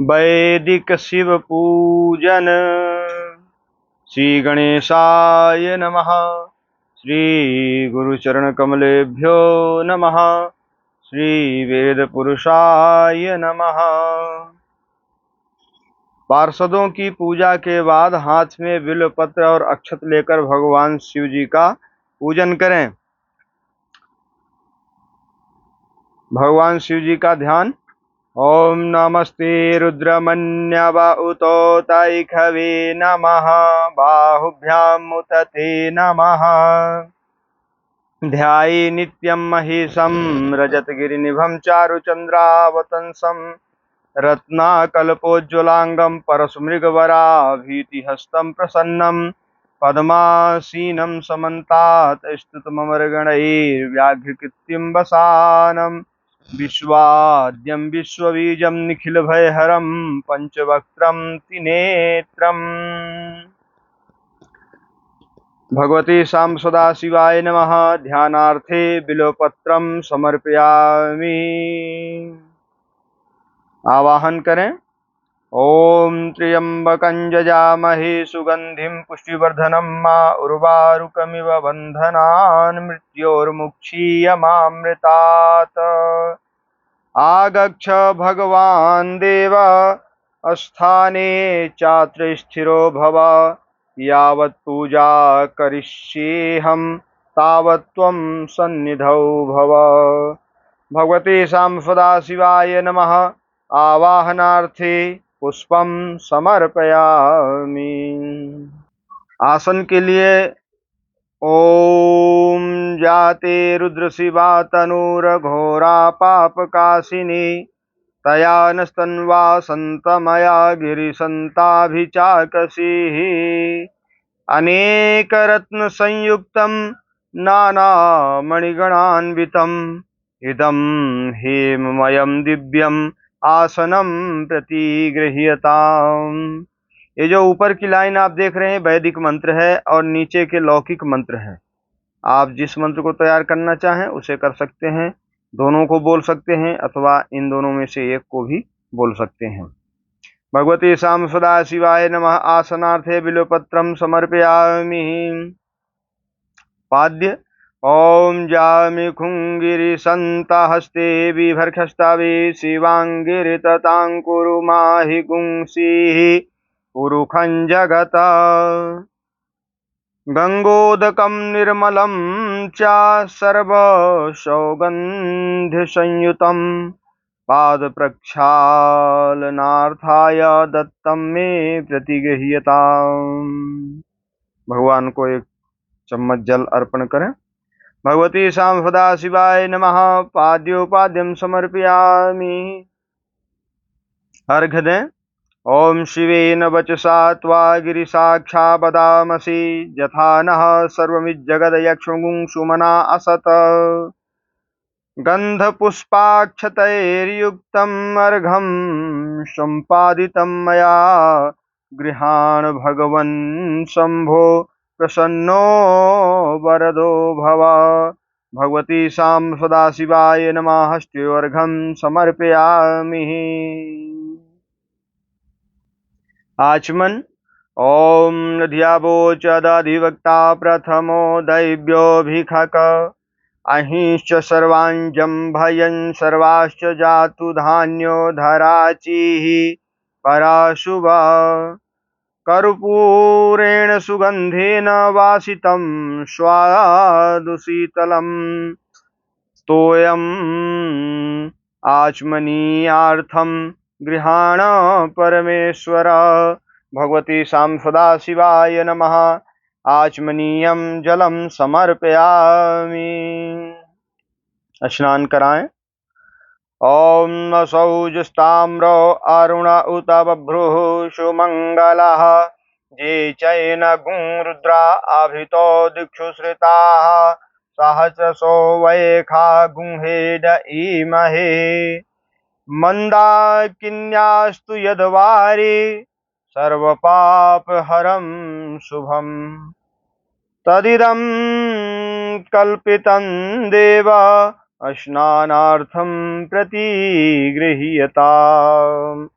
वैदिक शिव पूजन। श्री गणेशाय नमः। श्री गुरुचरण कमलेभ्यो नमः। श्री वेद पुरुषाय नमः। पार्षदों की पूजा के बाद हाथ में बिल्वपत्र और अक्षत लेकर भगवान शिव जी का पूजन करें। भगवान शिव जी का ध्यान। ओम नमस्ते रुद्रमन्यवउतो तैखवे नमः। बाहुभ्याम उतते नमः। ध्याये नित्यं महेशं रजतगिरिनिभं चारुचन्द्रावतंसं रत्नाकल्पोज्ज्वलांगं परशुमृगवराभीतिहस्तं प्रसन्नं पद्मासीनं समन्तात् स्तुतममरगणैर्व्याघ्रकृत्यं वसानं विश्वाद्यं विश्वबीजं निखिलभयहरं पंचवक्त्रं त्रिनेत्रम्। भगवते शाम सदाशिवाय नमः। ध्यानार्थे बिल्वपत्रं समर्पयामि। आवाहन करें। ओम त्र्यंबकं यजामहे सुगंधिं पुष्टिवर्धनं मा उर्वारुकमिव बन्धनान् मृत्योर्मुक्षीयमामृतात्। आगच्छ भगवान् देव स्थाने चात्र स्थिरो भव। यावत् पूजा करिष्येऽहं तावत् त्वं सन्निधौ भव। भगवते शाम सदाशिवाय नमः। आवाहनार्थे पुष्पं समर्पयामि। आसन के लिए ओम जाते रुद्र शिवा तनूरघोरा पापकाशिनी तया नस्तन्वा सन्तमया गिरिसन्ताभिचाकसीः। अनेकरत्नसंयुक्तं नानामणिगणान्वितम् इदं हेममयं दिव्यम् आसनं प्रतिगृह्यताम्। ये जो ऊपर की लाइन आप देख रहे हैं वैदिक मंत्र है और नीचे के लौकिक मंत्र है। आप जिस मंत्र को तैयार करना चाहें उसे कर सकते हैं, दोनों को बोल सकते हैं अथवा इन दोनों में से एक को भी बोल सकते हैं। भगवते शाम सदाशिवाय नमः। आसनार्थे बिल्वपत्रं समर्पयामि। पाद्य ओम जामि खुंगिरिसंतहस्ते बिभर्खस्तावे शिवांगिरिततांकुरु माहि गुंसीः पुरुखं जगत। गंगोदकं निर्मलं च सर्वसौगन्ध्यसंयुतं पादप्रक्षालनार्थाय दत्तं मे प्रतिगृह्यताम्। भगवान को एक चम्मच जल अर्पण करें। भगवती शाम सदाशिवाय नमः। पाद्योपाद्यं समर्पयामि। अर्घ्य दें। ओम शिवेन वचसा त्वा गिरिसाक्षा वदामसि यथा नः सर्वमिज्जगदयक्षुगुंसुमना असत। गन्धपुष्पाक्षतैर्युक्तम् अर्घं सम्पादितं मया गृहाण भगवन् शम्भो प्रसन्नो वरदो भव। भगवती शाम सदाशिवाय नमः। हस्त्योर्घं समर्पयामि। आचमन। ओम नद्यावोचदधिवक्ता प्रथमो दैव्योऽभिखक अहिंश्च सर्वाञ्जं भयन् सर्वाश्च जातु धान्यो धराचिः पराशुभा। कर्पूरेण सुगन्धेन वासितं स्वादुशीतलं तोयम् आचमनीयार्थं गृहाण परमेश्वर। भगवती शाम सदाशिवाय नमः। आचमनीयं जलं समर्पयामि। स्नान कराएं। ओम असौजस्ताम्रो अरुण उत बभ्रुः सुमंगलः जे चैन गुं रुद्रा अभितो दिक्षु श्रिताः सहस्रशो वैखा गुंहेड ईमहे। मंदाकिन्यास्तु यद्वारि सर्वपापहरं शुभम् तदिदं कल्पितं देव स्नानार्थं प्रतिगृह्यताम्।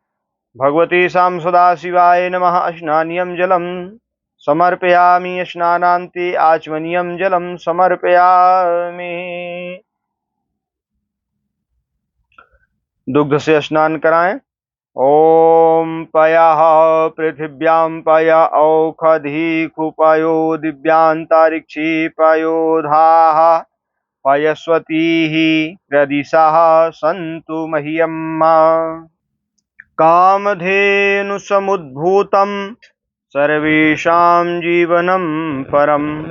भगवती सां सदाशिवाय नमः। स्नानीयं जलं समर्पयामि। स्नानान्ते आचमनीयं जलं समर्पयामि। दुग्ध से स्नान कराएं। ओम पयः पृथिव्यां पय औषधि कुपयो दिव्यांतरिक्षे पयोधाः पयस्वतीः प्रदिशः सन्तु मह्यम्। कामधेनु समुद्भूतं सर्वेषां जीवनं परं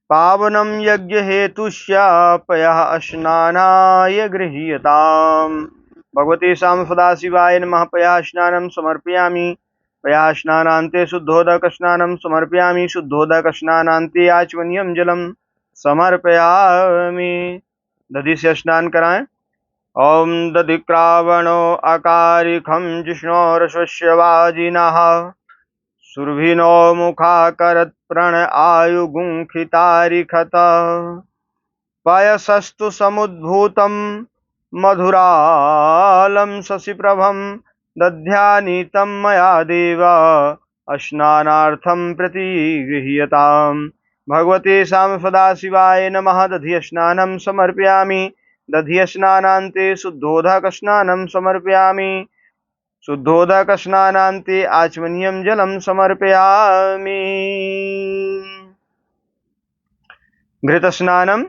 पावनं यज्ञहेतुश्च पयः स्नानाय गृह्यताम्। भगवते सां सदाशिवाय नमः। पयः स्नानं समर्पयामि। पयः स्नानान्ते शुद्धोदक स्नानं समर्पयामि। शुद्धोदक स्नानान्ते आचमनीयं जलं समर्पयामि। दधि से स्नान कराएं। ओम दधिक्रावणो अकारिखं जिष्णोरश्वस्य वाजिनः सुरभिनो मुखाकरत् प्रण आयुगुंखितारिखत पयसस्तु समुद्भूतं मधुरालं शशिप्रभं दध्यानीतं मया देव स्नानार्थं प्रतिगृह्यताम्। भगवते सां सदाशिवाय नमः। दधि स्नानं समर्पयामि। दधि स्नानान्ते शुद्धोदक स्नानं समर्पयामि। शुद्धोदक स्नानान्ते आचमनीयं जलं समर्पयामि। घृत स्नानम्।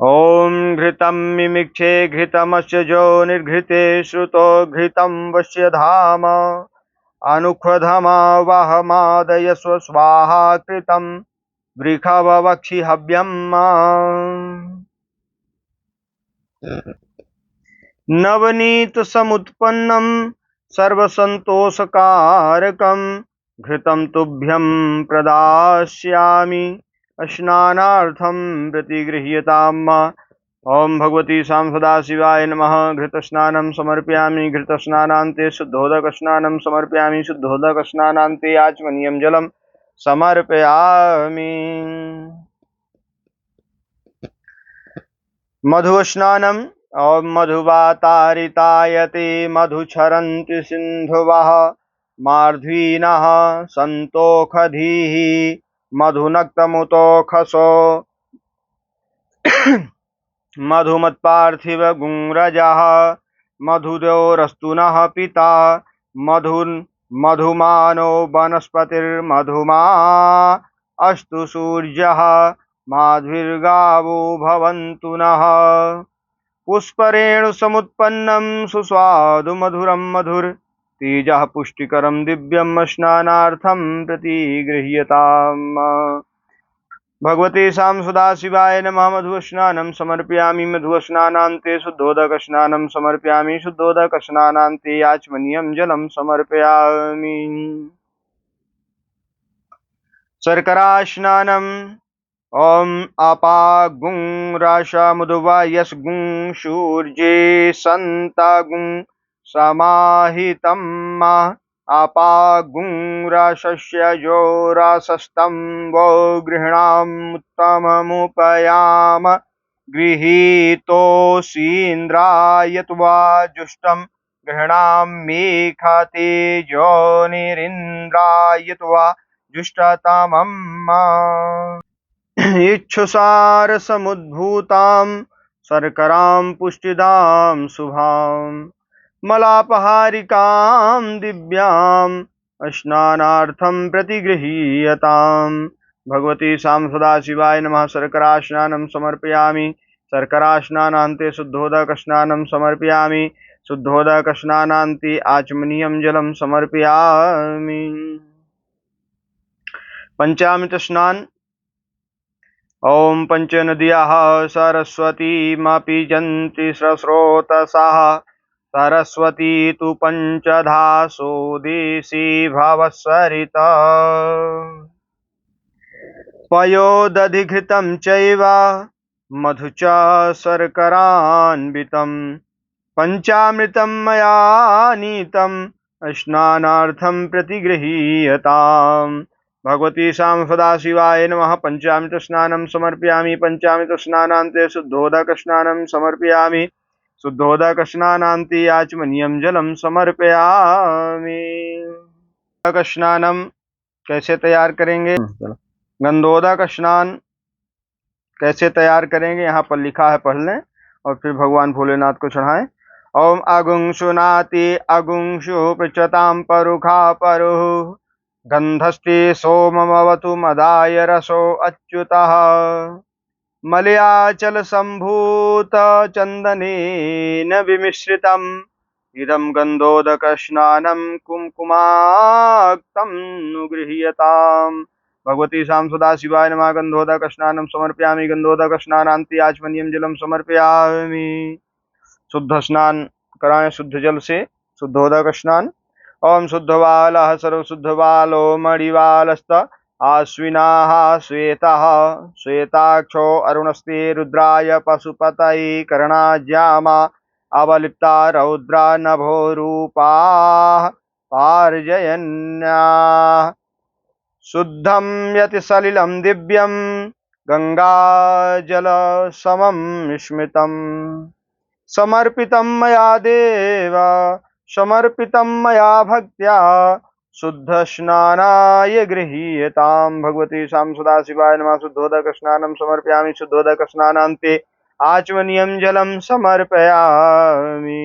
ओम घृतं मिमिक्षे घृतमस्य जो निर्घृते श्रुतो घृतं वश्य धाम अनुख्वधमा वहमादयस्व स्वाहा कृतं वृषभवक्षि हव्यम्। नवनीत समुत्पन्नं सर्वसंतोषकारकं घृतं तुभ्यं प्रदास्यामि स्नानार्थं प्रतिगृह्यताम्। ओम भगवती सां सदाशिवाय नमः। घृतस्नानं समर्पयामि। घृतस्नानान्ते शुद्धोदक स्नानं समर्पयामि। शुद्धोदक स्नानान्ते आचमनीयं जलं समर्पयामि। मधुस्नानम्। ओम मधुवातारितायते मधुक्षरन्ति सिन्धुवः मार्ध्वीनः सन्तोषधीः मधुनक्तमुतोखसो मधुमत्पार्थिव गुंरजः मधुदोरस्तुनः पिता मधुमानो वनस्पतिर्मधुमा अस्तु सूर्यः माध्वीर्गावो भवन्तु नः। पुष्परेणु समुत्पन्नं सुस्वादु मधुरं मधुर तेजः पुष्टिकरं दिव्यं स्नानार्थं प्रतिगृह्यताम्। भगवते सां सदाशिवाय नमः। मधुस्नानं समर्पयामि। मधुस्नानान्ते शुद्धोदक स्नानं समर्पयामि। शुद्धोदक स्नानान्ते आचमनीयं जलं समर्पयामि। शर्करा स्नानम्। ओम अपागुं राशमुद्वा यस्गुं सूर्ये सन्तागुं समाहितं अपागुं राशस्य जो राशस्तं वो गृह्णामुत्तममुपयाम गृहीतोऽसीन्द्रायत्वा जुष्टं गृह्णाम्येखते जोनिरिन्द्रायत्वा जुष्टतमम्। इक्षुसार समुद्भूतां शर्करां पुष्टिदां शुभां मलापहारिकां दिव्यां स्नानार्थं प्रतिगृह्यताम्। भगवती सां सदाशिवाय नमः। शर्करा स्नानं समर्पयामि। शर्करा स्नानान्ते शुद्धोदक स्नानं समर्पयामि। शुद्धोदक स्नानान्ते आचमनीयं जलं समर्पयामि। पंचामृत स्नान। ओम पंचनद्याः सरस्वतीमपि जन्ति स्रोतसः सरस्वती तु पंचधासो देशी भवस्वरिता पयोदधिघृतं चैव मधु च शर्करान्वितं पंचामृतं मया नीतं स्नानार्थं प्रतिगृह्यताम्। भगवती सां सदाशिवाय नमः। पंचामृत स्नानं समर्पयामि। पंचामृत स्नानान्ते शुद्धोदक स्नानं समर्पयामि। शुद्धोदक स्नानान्ते आचमनीयं जलम समर्पयामि। उदक स्नानम कैसे तैयार करेंगे? गंधोदक स्नान कैसे तैयार करेंगे यहाँ पर लिखा है, पढ़ लें और फिर भगवान भोलेनाथ को चढ़ाएं। ओम अगुंशु नाति अगुंशु पृच्छतां परुखा परुः गंधस्ते सोममवतु मदाय रसो अच्युतः मलयाचल संभूत चंदनेन विमिश्रितम् इदं गंधोदक स्नानं कुमकुमाक्तं नुगृह्यताम्। भगवती शाम सदा शिवाय नमः। गंधोदक स्नानं समर्पयामि। गंधोदक स्नानान्ते आचमनीयं जलम समर्पयामि। शुद्ध स्नान कराएं शुद्ध जल से, शुद्धोदक स्नान। ओम शुद्धबालः सर्वशुद्धबालो मणिबालस्त आश्विनाः श्वेतः श्वेताक्षो अरुणस्ते रुद्राय पशुपतये कर्णाज्यामा अवलिप्ता रौद्रा नभो रूपाः पार्जयन्याः शुद्धं यतिसलिलं दिव्यं गंगाजलसमं स्मितम् समर्पितं मया देव समर्पितं मया भक्त्या शुद्ध स्नानाय गृह्यताम्। भगवती शाम सदा शिवाय नमः। शुद्धोदक स्नानं समर्पयामि। शुद्धोदक स्नानान्ते आचमनीयं जलम समर्पयामि।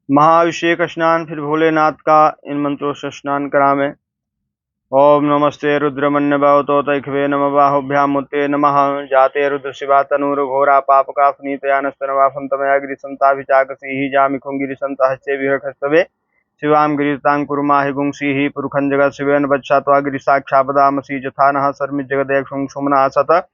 महाभिषेक स्नान, फिर भोलेनाथ का इन मंत्रों से स्नान करावें। ओम नमस्ते रुद्रमन्यभवतोतैखवे नमः बाहुभ्यां मुत्ते नमः जाते रुद्र शिवा तनुर्घोरा पापका फनीतयानस्तनवाफन्तमया गिरिसंताभिचाकसी जामिखुंगिरिसंतहस्ते विहखस्तवे शिवां गिरितां कुरुमाहि गुंसीहि पुरुखं जगत् शिवेन वत्सात्वा गिरिसाक्षापदामसि जथा नः सर्मिज्जगदेक्षुं सुमना सत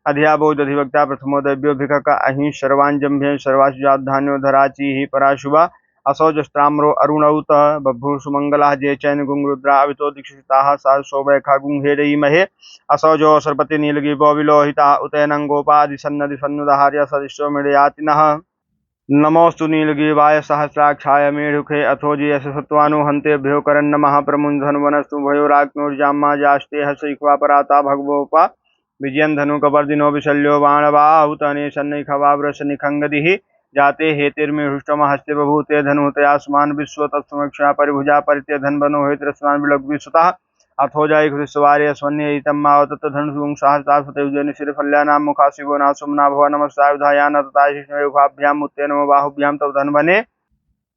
अधियाबोधधिवक्ता प्रथमो दैव्यो भिखक अहि सर्वांजम्भ्य सर्वासुजाधान्यो धराचीहि पराशुभा असौ जस्त्राम्रो अरुणौत बभ्रूषुमंगला जय चैन गुंगरुद्रा अवितो दीक्षिताः सहसोवैखा गुंहेरयीमहे असौ जो सरपति नीलगिरिवो विलोहिता उतैनं गोपादिसन्नदिसन्नुदाहार्य सदिष्टो मृडयातिनः नमोस्तु नीलगिरिवाय सहस्राक्षाय मेढुखे अथो जी सत्वानु हन्तेभ्यो करन्नमः प्रमुञ्धन्वनस्तु भयोराग्नोर्जाम्मा जास्ते हसैख्वा पराता भगवोपा विजयन धनुकपर्दिनो विशल्यो बाणवाहुतने सन्निखवावृषनिखङ्गदिः जाते हेतिर्मेहुष्टम हस्ते बभूते धनुतयास्मान विश्व तत्समक्षा परिभुजा परित्य धनबनो हेतरस्मान विलग्विसुतः अथो जाय खुरिस्वार्य स्वन्यैतं मावतत धनुषुं सहस्रासुतयुजनि शिरफल्यानां मुखा शिवो नासुम्ना भव नमस्ताय विधायान तथा शिष्णयुखाभ्यां मुत्ते नमो बाहुभ्यां तव धनबने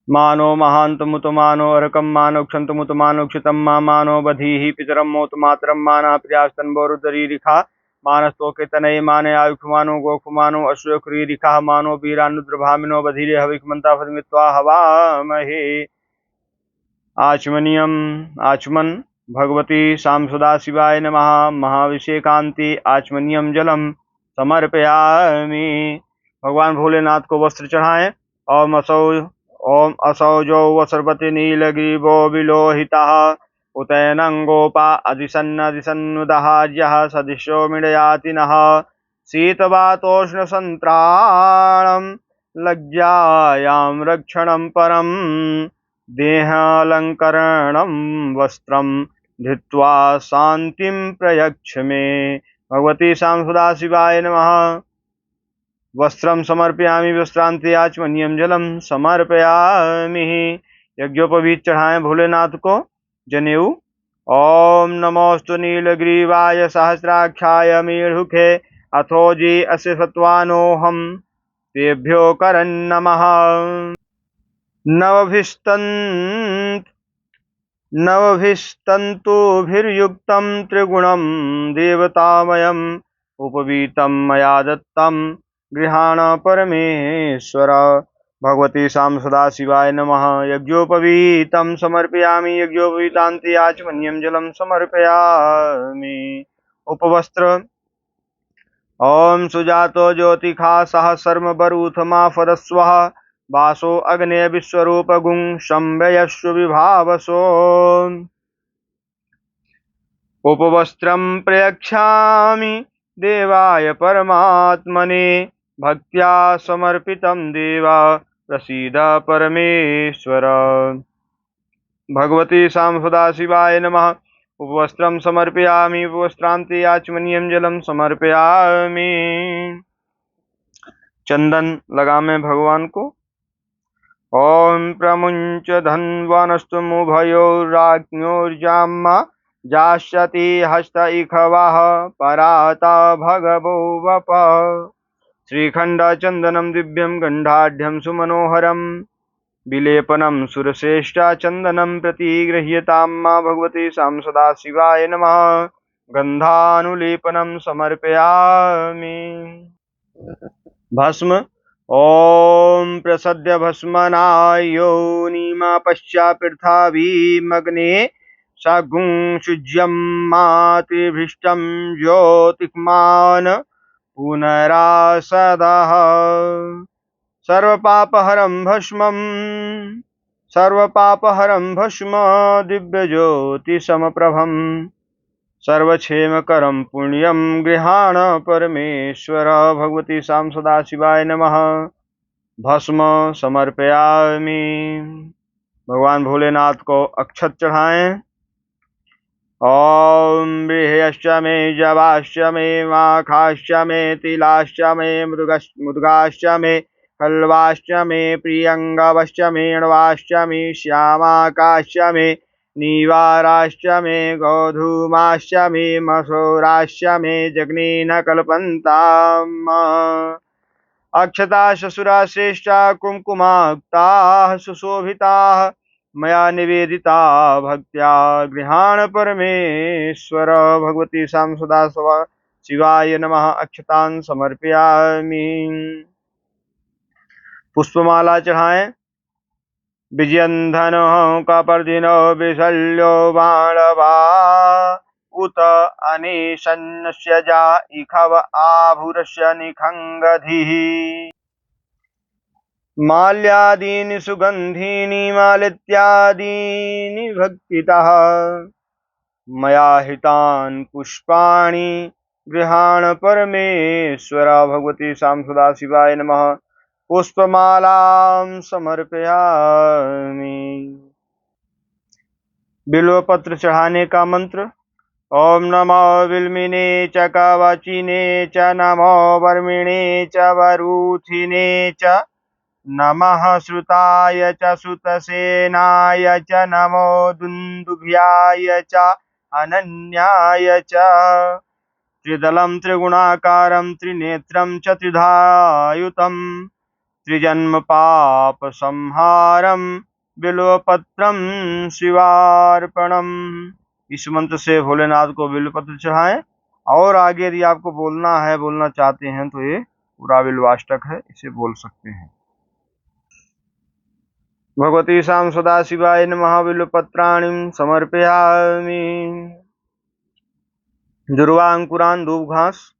मानो महान्तमुतमानो अर्कं मानो क्षन्तमुतमानो क्षितं मानो बधीः पितरं मोतमातरं माना प्रियास्तन्वोरुदरीरिखा मानस्तोके तनये माने आयुष्मानो गोखुमानो अश्वक्रीरिखा मानो वीरानुद्रभामिनो बधीरे हविकमन्ता फदमित्वा हवामहे। आचमनीयम आचमन। भगवती शाम सदा शिवाय नमः। महाभिषेकांति आचमनीयम जलम समर्पयामि। भगवान भोलेनाथ को वस्त्र चढ़ाएं। ओम असौ जो वसर्पति नीलग्रीवो विलोहितः उतैनं गोपा अधिसन्नदिसन्नुदहार्यः सदिशो मृडयातिनः शीतवातोष्णसन्त्राणं लज्जायां रक्षणं परं देहालंकरणं वस्त्रं धृत्वा शांतिं प्रयच्छ मे। भगवती शाम सदा शिवाय नमः। वस्त्रं समर्पयामि वस्त्रान्ते आचमनीयं जलम समर्पयामि। यज्ञोपवीत चढ़ाएं भोलेनाथ को जनेऊ। ओम नमोस्तु नीलग्रीवाय सहस्राक्षाय मेढुखे अथो जी अस्य सत्वानोऽहं तेभ्यो करन्नमः। नवभिस्तन्तुभिर्युक्तं त्रिगुणं देवतामयम् उपवीतं मया दत्तं गृहाण परमेश्वर। भगवती शाम सदा शिवाय नमः। यज्ञोपवीतं समर्पयामि। यज्ञोपवीतान्ते आचमनीयं जलम समर्पयामि। उपवस्त्र। ओम सुजातो ज्योतिखा सह सर्म बरूथमा फदस्वः वासो अग्ने विश्वरूप गुं संवयस्व विभावसो। उपवस्त्रं प्रयच्छामि देवाय परमात्मने भक्त्या समर्पितं देवा प्रसीद परमेश्वर। भगवती शाम सदा शिवाय नमः। उपवस्त्रं समर्पयामि। उपवस्त्रान्ते आचमनीयं जलम समर्पयामि। चंदन लगामें भगवान को। ओम प्रमुंच धन्वनस्तु मुभयोर्राज्ञोर्जाम्मा जास्यति हस्त इखवः पराता भगवो वप। श्रीखंड चंदनम दिव्यम गंधाढ्यम सुमनोहरम विलेपनम सुरश्रेष्ठा चंदनम प्रतिगृह्यतां मां भगवती सां सदाशिवाय नमः। गंधानुलेपनम समर्पयामि। भस्म। ओम प्रसद्य भस्मनाय योनिमा पश्चापृथावीमग्ने सगुं शुज्यं मातृभीष्टं ज्योतिष्मान पुनरासदः। सर्वपापहरं भस्म दिव्यज्योतिसमप्रभम् सर्वक्षेमकरं पुण्यं गृहाण परमेश्वर। भगवती सां सदाशिवाय नमः। भस्म समर्पयामि। भगवान भोलेनाथ को अक्षत चढ़ाएं। ओम बृहश्च मे जवाश्च मे माखाश्च मे तिलाश्च मे मुद्गाश्च मे कल्वाश्च मे प्रियंगवश्च मे अण्वाश्च मे श्यामाकाश्च मे नीवाराश्च मे गोधूमाश्च मे मसूराश्च मे जग्नेन कल्पन्ताम्। अक्षता शशुरा श्रेष्ठा कुंकुमाक्ताः सुशोभिताः मया निवेदिता भक्त्या गृहाण परमेश्वर। भगवती सां सदाशिवाय नमः। अक्षतान् समर्पयामि। पुष्पमाला चढ़ाएं। विजयंधनो कपर्दिनो विशल्यो बाणवा उत अनेशन्नस्य जा इखव आभुरस्य निखङ्गधिः। माल्यादीनि सुगन्धीनि मालित्यादीनि भक्तितः मया हितान् पुष्पाणि गृहाण परमेश्वर। भगवती सां सदाशिवाय नमः। पुष्पमालां समर्पयामि। बिल्वपत्र चढ़ाने का मंत्र। ओम नमो विल्मिने च कवचिने च नमो वर्मिणे च वरूथिने च नमः श्रुताय च श्रुतसेनाय च नमो दुन्दुभ्याय च अनन्याय च। त्रिदलं त्रिगुणाकारं त्रिनेत्रं च त्रिधायुतं त्रिजन्म पाप संहारं बिल्वपत्रं शिवार्पणम्। इस मंत्र से भोलेनाथ को बिल्वपत्र चढ़ाएं। और आगे यदि आपको बोलना चाहते हैं तो ये पूरा बिल्वाष्टक है, इसे बोल सकते हैं। भगवती सां सदाशिवाय नमः। बिल्वपत्राणि समर्पयामि। दुर्वांकुरान् धूपघास।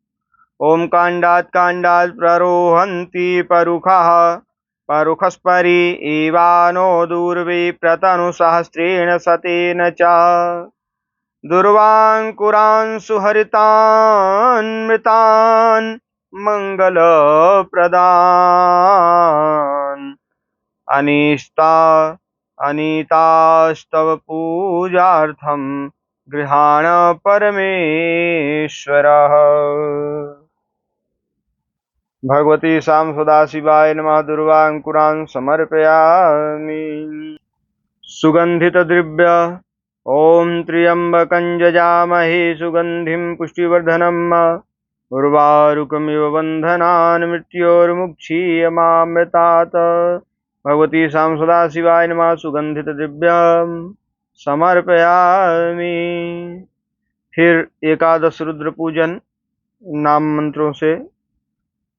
ओम कांडात् प्ररोहन्ति परुखाः परुखस्परि एवानो दूर्वे प्रतनु सहस्रेण शतेन च। दुर्वांकुरान् सुहरितान् मृतान् मंगलप्रदान् अनीतास्तव पूजार्थं गृहाण परमेश्वरः। भगवती सां सदाशिवाय नमः। दुर्वांकुरान् समर्पयामि। सुगंधित द्रव्य। ओम त्र्यंबकं यजामहे सुगंधिं पुष्टिवर्धनम् उर्वारुकमिव बन्धनान् मृत्योर्मुक्षीयमामृतात्। भगवती सां सदाशिवाय नमः। सुगंधित द्रव्यं समर्पयामि। फिर एकादश रुद्र पूजन नाम मंत्रों से।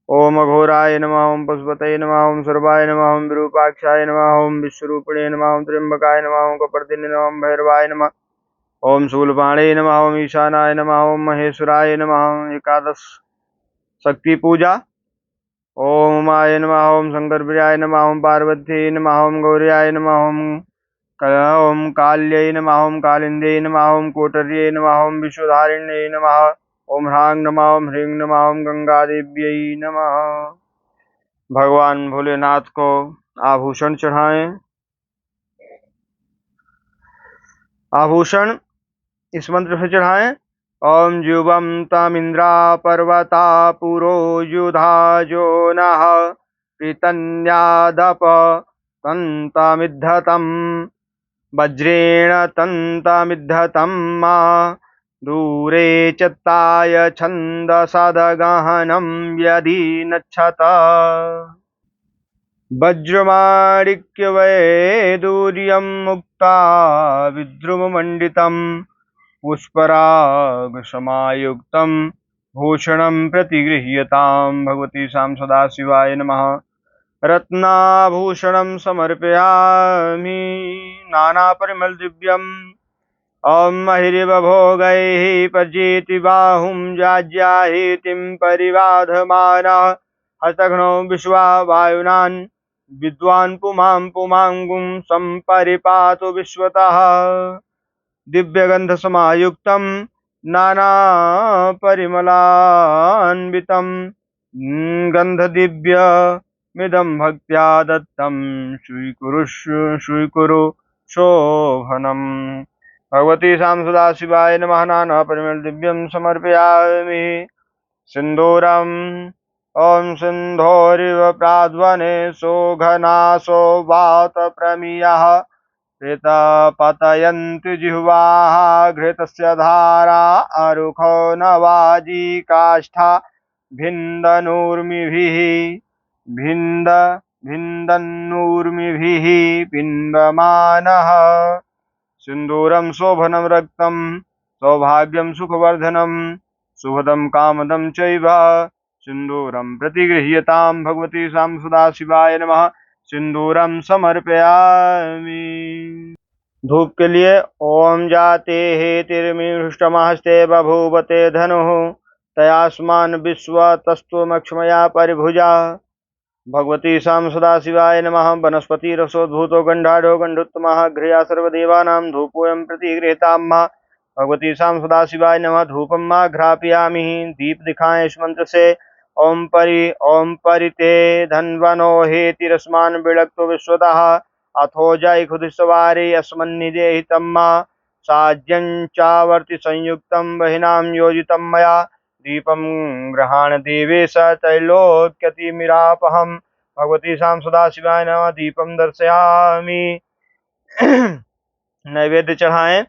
ओम अघोराय नमः। ओम पशुपतये नमः। ओम सर्वाय नमः। ओम विरूपाक्षाय नमः। ओम विश्वरूपिणे नमः। ओम त्र्यंबकाय नमः। ओम कपर्दिने नमः। ओम भैरवाय नमः। ओम शूलपाणे नमः। ओम ईशानाय नमः। ओम महेश्वराय नमः। एकादश शक्ति पूजा। ओम उमाय नमः। ओम शंकरप्रियाय नमः। ओम पार्वत्यै नमः। ओम गौर्याय नमः। ओम काल्यै नमः। ओम कालिंद्यै नमः। ओम कोटर्यै नमः। ओम विश्वधारिण्यै नमः। ओम ह्रांग नमः। ओम ह्रीं नमः। ओम गंगा देव्यै नमः। भगवान भोलेनाथ को आभूषण चढ़ाएं। आभूषण इस मंत्र से चढ़ाएं। ॐ जुवं तमिन्द्रा पर्वता पुरो युधाजो नः पृतन्यादप तन्तमिद्धतं वज्रेण तन्तमिद्धतं मा दूरे चत्ताय छन्दसदगहनं यदि नक्षत वज्रमाणिक्यवैदूर्यं मुक्ता विद्रुममण्डितं पुष्परागसमायुक्तं भूषणं प्रतिगृह्यतां। भगवती सां सदाशिवाय नमः। रत्नाभूषणं समर्पयामि नानापरिमलदिव्यम्। ॐ महिरिव भोगैः पर्जेति बाहुं जाज्याहीतिं परिबाधमानः हस्तघ्नो विश्वा वायुनान् विद्वान् पुमां पुमाङ्गुं सम्परिपातु विश्वतः। दिव्यगन्धसमायुक्तं नानापरिमलान्वितं गन्धदिव्यमिदं भक्त्या दत्तं स्वीकुरु शोभनम्। भगवती सां सदाशिवाय नमः। नानापरिमलदिव्यं समर्पयामि सिन्दूरम्। ॐ सिन्धोरिव प्राध्वने सौघनासो वातप्रमियः घृतपतयन्ति जिह्वाः घृतस्य धारा अरुखो नवाजी काष्ठा भिन्दन्नूर्मिभिः पिन्वमानः। सिन्दूरं शोभनं रक्तं सौभाग्यं सुखवर्धनं शुभदं कामदं चैव सिन्दूरं प्रतिगृह्यतां। भगवती सां सदाशिवाय नमः। सिन्दूरं समर्पयामि। धूप के लिए ओम जाते हेतिर्मिहृष्टमहस्ते बभूवते धनुः तयास्मान् विश्वतस्तुमक्ष्मया परिभुजा। भगवती सां सदाशिवाय नमः। वनस्पति रसोद्भूतो गंधाढ़ो गंधोत्तमः गृह्या सर्वदेवानां धूपोऽयं प्रतिगृह्यतां। भगवती सां सदाशिवाय नमः। धूपं मा घ्रापयामि दीप दिखाएं इस मंत्र से। ओम परिते धन्वनो हेतिरस्मान् विळक्तो विश्वतः अथो जय खुदिसवारे अस्मन्निदेहि तम्मा साज्यं चावर्ति संयुक्तं बहिनां योजितं मया दीपं गृहाण देवेश त्रैलोक्यतिमिरापहम्। भगवती सां सदाशिवाय नमः। दीपं दर्शयामि। नैवेद्य चढ़ाएं।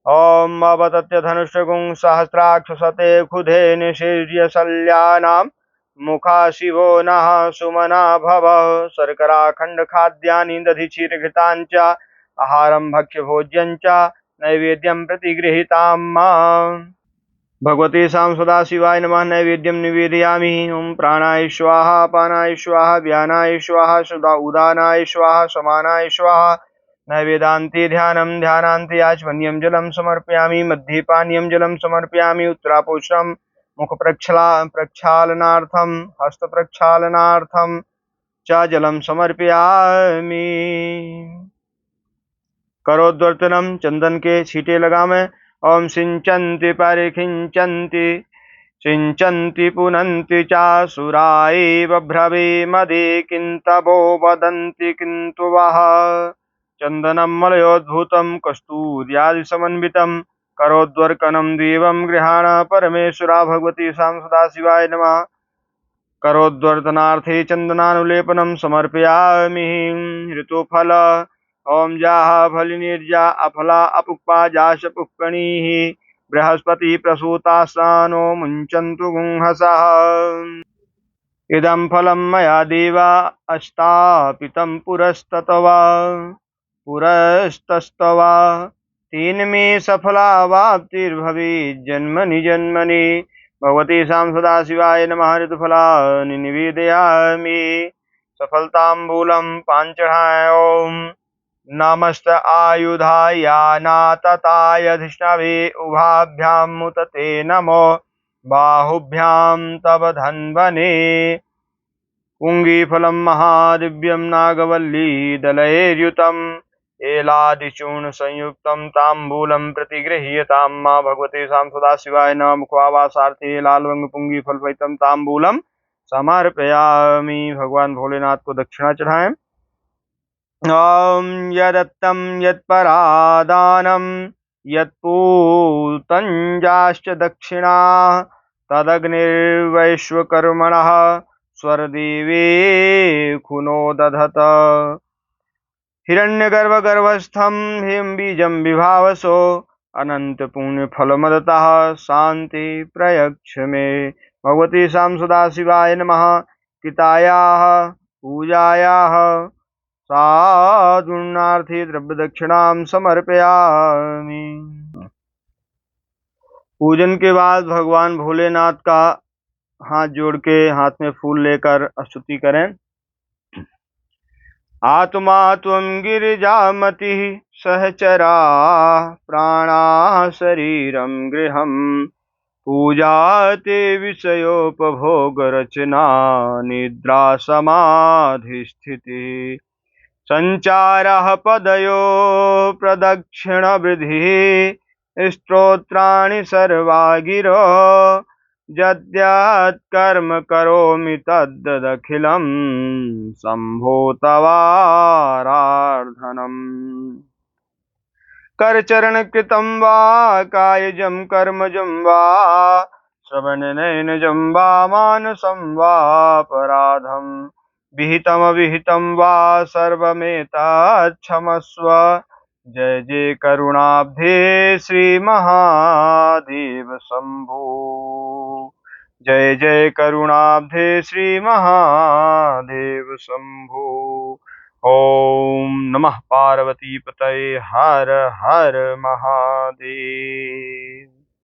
ओम अवतत्य धनुष्यगुं सहस्राक्षसते खुधे निशीर्य शल्यानां मुखा शिवो नः सुमना भव। शर्करा खंड खाद्यानि दधि क्षीर घृताञ्च आहारं भक्ष्य भोज्यं च नैवेद्यं प्रतिगृहीतां। भगवती सां सदाशिवाय नमः। नैवेद्यं निवेदयामि। ओम प्राणाय स्वाहा अपानाय स्वाहा व्यानाय स्वाहा उदानाय स्वाहा समानाय स्वाहा। नैवेदान्ते ध्यानं ध्यानान्ते आचमनीयं जलं समर्पयामि। मध्ये पानीयं जलं समर्पयामि। उत्तरापोषणं मुख प्रक्षालनार्थं हस्त प्रक्षालनार्थं च जलं समर्पयामि। करोद्वर्तनं चंदन के छींटे लगावें। ओम सिंचन्ति परिखिंचन्ति सिंचन्ति पुनन्ति चासुरा एव भ्रवे मदे किन्तवो वदन्ति किन्तु वः। चन्दनं मलयोद्भूतं कस्तूर्यादिसमन्वितं करोद्वर्कनं देवं गृहाण परमेश्वरा। भगवती सां सदाशिवाय नमः। करोद्वर्तनार्थे चन्दनानुलेपनं समर्पयामि। ऋतुफल ओम जाह फलिनिर्जा अफला अपुष्पा जाशपुष्कणीः बृहस्पति प्रसूतासानो मुञ्चन्तु गुंहसः। इदं फलं मया देवा अस्तापितं पुरस्तस्तव तेन मे सफला वाप्तिर्भवेत् जन्मनि जन्मनि। भगवती सां सदाशिवाय नमः। ऋतुफलानि निवेदयामि। सफलताम्बूलं पाञ्चढ़ाएं। ओम नमस्त आयुधायानातताय धिष्णवे उभाभ्यां मुतते नमो बाहुभ्यां तव धन्वने। पुंगीफलं महादिव्यं नागवल्ली दलैर्युतम् एलादिचूर्ण संयुक्तं ताम्बूलं प्रतिगृह्यतां। मां भगवती सां सदाशिवाय नमः। मुखवासार्थे लालवंग पुंगीफलफलितं ताम्बूलं समर्पयामि। भगवान भोलेनाथ को दक्षिणा चढ़ाएं। ओम यदत्तं यत्परादानं यत्पूतञ्जाश्च दक्षिणा तदग्निर्वैश्वकर्मणः स्वरदेवे खुनो दधत। हिरण्यगर्भगर्भस्थं हिमबीजं विभावसो अनन्तपुण्यफलमदतः शान्ति प्रयच्छ मे। भगवती शां सदाशिवाय नमः। कृतायाः पूजायाः साधूनार्थी द्रव्यदक्षिणां समर्पयामि। पूजन के बाद भगवान भोलेनाथ का हाथ जोड़ के हाथ में फूल लेकर स्तुति करें। आत्मा त्वं गिरिजामतिः सहचरा प्राणा शरीरं गृहं पूजा ते विषयोपभोगरचना निद्रा समाधिस्थितिः संचारः पदयो प्रदक्षिणवृद्धिः स्तोत्राणि सर्वा गिरो यद्यत् कर्म करोमि तद्दखिलं शम्भो तवाराधनम्। करचरणकृतं वा कायजं कर्मजं वा श्रवणनयनजं वा मानसं वापराधं विहितमविहितं वा सर्वमेतत् क्षमस्व। जय जय करुणाब्धे श्री महादेव शंभो। जय जय करुणाब्धे श्री महादेव शंभो। ओम नमः पार्वती पतये हर हर महादेव।